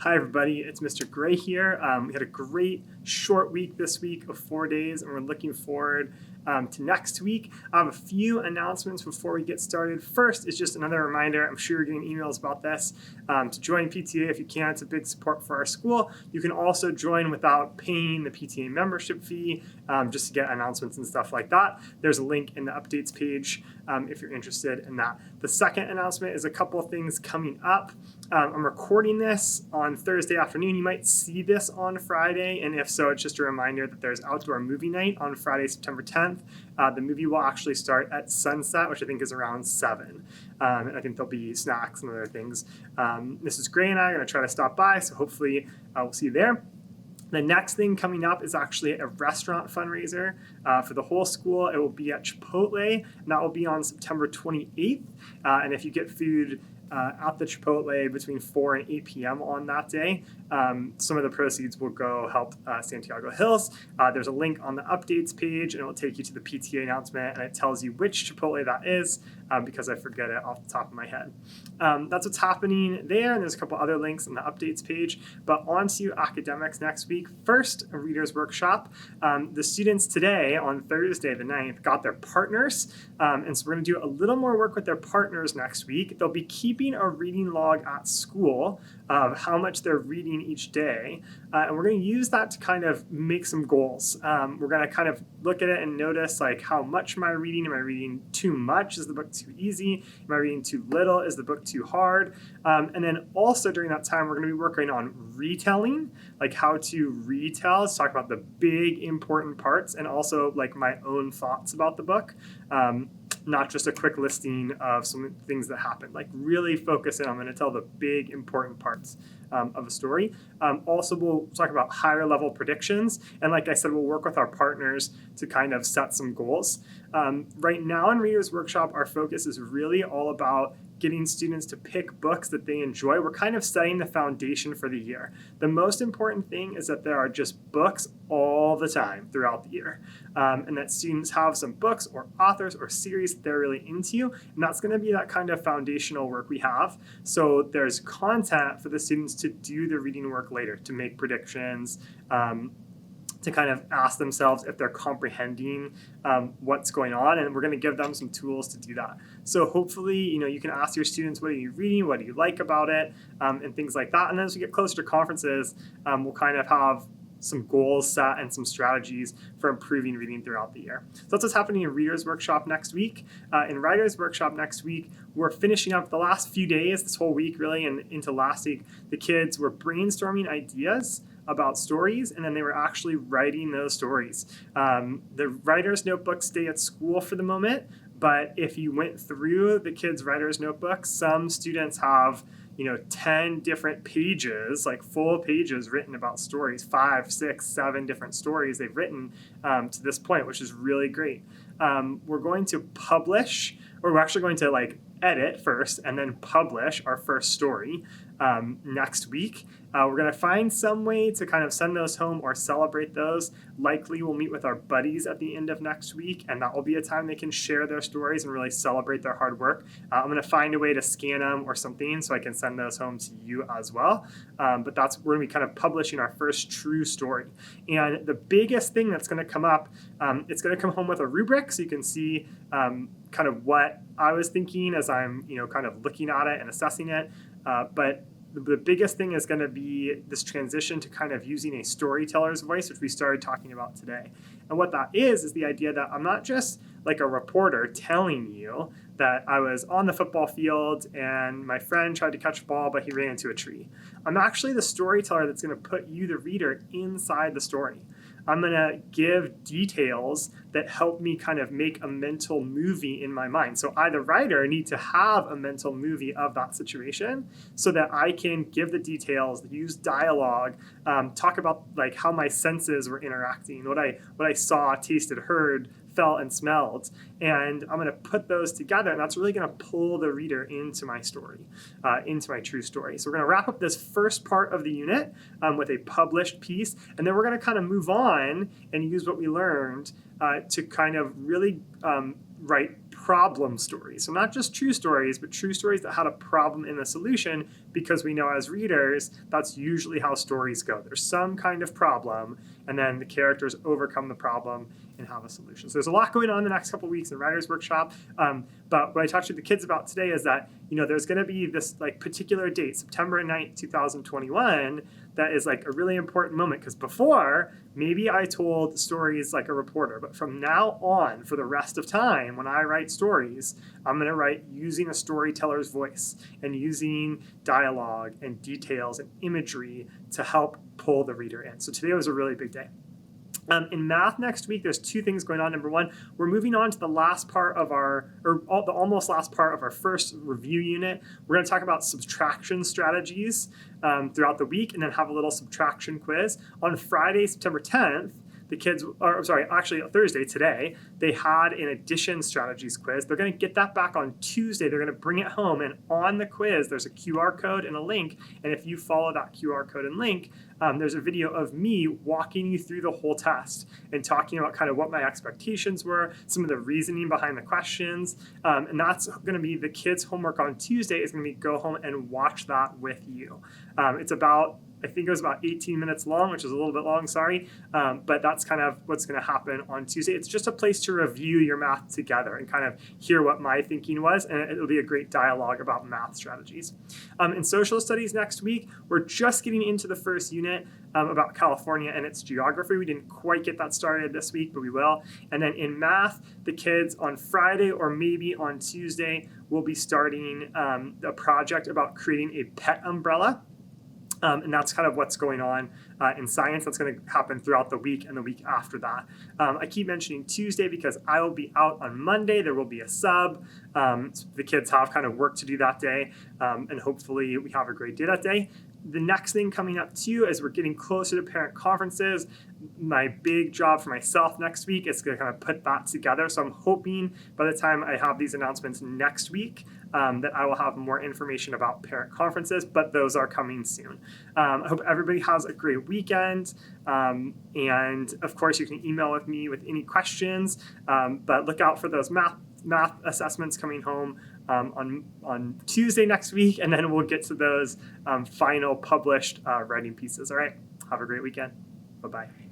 Hi everybody, it's Mr. Gray here. We had a great short week this week of 4 days, and we're looking forward to next week. I have a few announcements before we get started. First is just another reminder, I'm sure you're getting emails about this, to join PTA if you can. It's a big support for our school. You can also join without paying the PTA membership fee, just to get announcements and stuff like that. There's a link in the updates page if you're interested in that. The second announcement is a couple of things coming up. I'm recording this on Thursday afternoon. You might see this on Friday, and if so, it's just a reminder that there's outdoor movie night on Friday, September 10th. The movie will actually start at sunset, which I think is around 7. And I think there'll be snacks and other things. Mrs. Gray and I are going to try to stop by, so hopefully we'll see you there. The next thing coming up is actually a restaurant fundraiser for the whole school. It will be at Chipotle, and that will be on September 28th. And if you get food at the Chipotle between 4 and 8 p.m. on that day, some of the proceeds will go help Santiago Hills. There's a link on the updates page, and it will take you to the PTA announcement, and it tells you which Chipotle that is, because I forget it off the top of my head. That's what's happening there, and there's a couple other links on the updates page. But on to academics next week. First, a reader's workshop. The students today, on Thursday the 9th, got their partners, and so we're going to do a little more work with their partners next week. They'll be keeping a reading log at school of how much they're reading each day, and we're going to use that to kind of make some goals. We're going to kind of look at it and notice, like, how much am I reading? Am I reading too much? Is the book too easy? Am I reading too little? Is the book too hard? And then also during that time, we're going to be working on retelling, like how to retell, to talk about the big important parts, and also like my own thoughts about the book. Not just a quick listing of some things that happened, like really focus in. I'm going to tell the big important parts of a story. Also, we'll talk about higher level predictions. And like I said, we'll work with our partners to kind of set some goals. Right now in Reader's Workshop, our focus is really all about getting students to pick books that they enjoy. We're kind of setting the foundation for the year. The most important thing is that there are just books all the time throughout the year, and that students have some books or authors or series that they're really into, and that's going to be that kind of foundational work we have. So there's content for the students to do the reading work later, to make predictions, to kind of ask themselves if they're comprehending what's going on, and we're going to give them some tools to do that. So hopefully, you can ask your students, what are you reading, what do you like about it, and things like that. And as we get closer to conferences, we'll kind of have some goals set and some strategies for improving reading throughout the year. So that's what's happening in Reader's Workshop next week. In Writer's Workshop next week, we're finishing up the last few days, this whole week really, and into last week. The kids were brainstorming ideas about stories, and then they were actually writing those stories. The writer's notebooks stay at school for the moment, but if you went through the kids' writer's notebooks, some students have 10 different pages, like full pages written about stories, 5, 6, 7 different stories they've written to this point, which is really great. We're going to publish, or we're actually going to edit first and then publish our first story next week. We're going to find some way to kind of send those home or celebrate those. Likely we'll meet with our buddies at the end of next week, and that will be a time they can share their stories and really celebrate their hard work. I'm going to find a way to scan them or something so I can send those home to you as well. But we're going to be kind of publishing our first true story. And the biggest thing that's going to come up, it's going to come home with a rubric, so you can see kind of what I was thinking as I'm kind of looking at it and assessing it. But the biggest thing is going to be this transition to kind of using a storyteller's voice, which we started talking about today. And what that is the idea that I'm not just like a reporter telling you that I was on the football field and my friend tried to catch a ball, but he ran into a tree. I'm actually the storyteller that's going to put you, the reader, inside the story. I'm going to give details that help me kind of make a mental movie in my mind. So I, the writer, need to have a mental movie of that situation so that I can give the details, use dialogue, talk about like how my senses were interacting, what I saw, tasted, heard, felt, and smelled. And I'm going to put those together, and that's really going to pull the reader into my story, into my true story. So we're going to wrap up this first part of the unit with a published piece, and then we're going to kind of move on and use what we learned to kind of really write problem stories. So not just true stories, but true stories that had a problem in the solution, because we know as readers, that's usually how stories go. There's some kind of problem, and then the characters overcome the problem and have a solution. So there's a lot going on in the next couple of weeks in Writers Workshop. But what I talked to the kids about today is that, there's going to be this particular date, September 9th, 2021, that is a really important moment, because before, maybe I told stories like a reporter, but from now on, for the rest of time, when I write stories, I'm going to write using a storyteller's voice and using dialogue and details and imagery to help pull the reader in. So today was a really big day. In math next week, there's two things going on. Number one, we're moving on to the last part of the almost last part of our first review unit. We're going to talk about subtraction strategies throughout the week, and then have a little subtraction quiz. On Friday, September 10th, the kids, actually Thursday, today, they had an addition strategies quiz. They're going to get that back on Tuesday. They're going to bring it home, and on the quiz, there's a QR code and a link, and if you follow that QR code and link, there's a video of me walking you through the whole test and talking about kind of what my expectations were, some of the reasoning behind the questions, and that's going to be the kids' homework on Tuesday is going to be go home and watch that with you. It's about, I think it was about 18 minutes long, which is a little bit long, sorry, but that's kind of what's going to happen on Tuesday. It's just a place to review your math together and kind of hear what my thinking was, and it'll be a great dialogue about math strategies. In social studies next week, we're just getting into the first unit about California and its geography. We didn't quite get that started this week, but we will. And then in math, the kids on Friday or maybe on Tuesday will be starting a project about creating a pet umbrella. And that's kind of what's going on in science. That's going to happen throughout the week and the week after that. I keep mentioning Tuesday because I will be out on Monday. There will be a sub. So the kids have kind of work to do that day, and hopefully we have a great day that day. The next thing coming up too, as we're getting closer to parent conferences, my big job for myself next week is to kind of put that together. So I'm hoping by the time I have these announcements next week, that I will have more information about parent conferences, but those are coming soon. I hope everybody has a great weekend. And of course, you can email with me with any questions, but look out for those math assessments coming home on Tuesday next week, and then we'll get to those final published writing pieces. All right, have a great weekend. Bye-bye.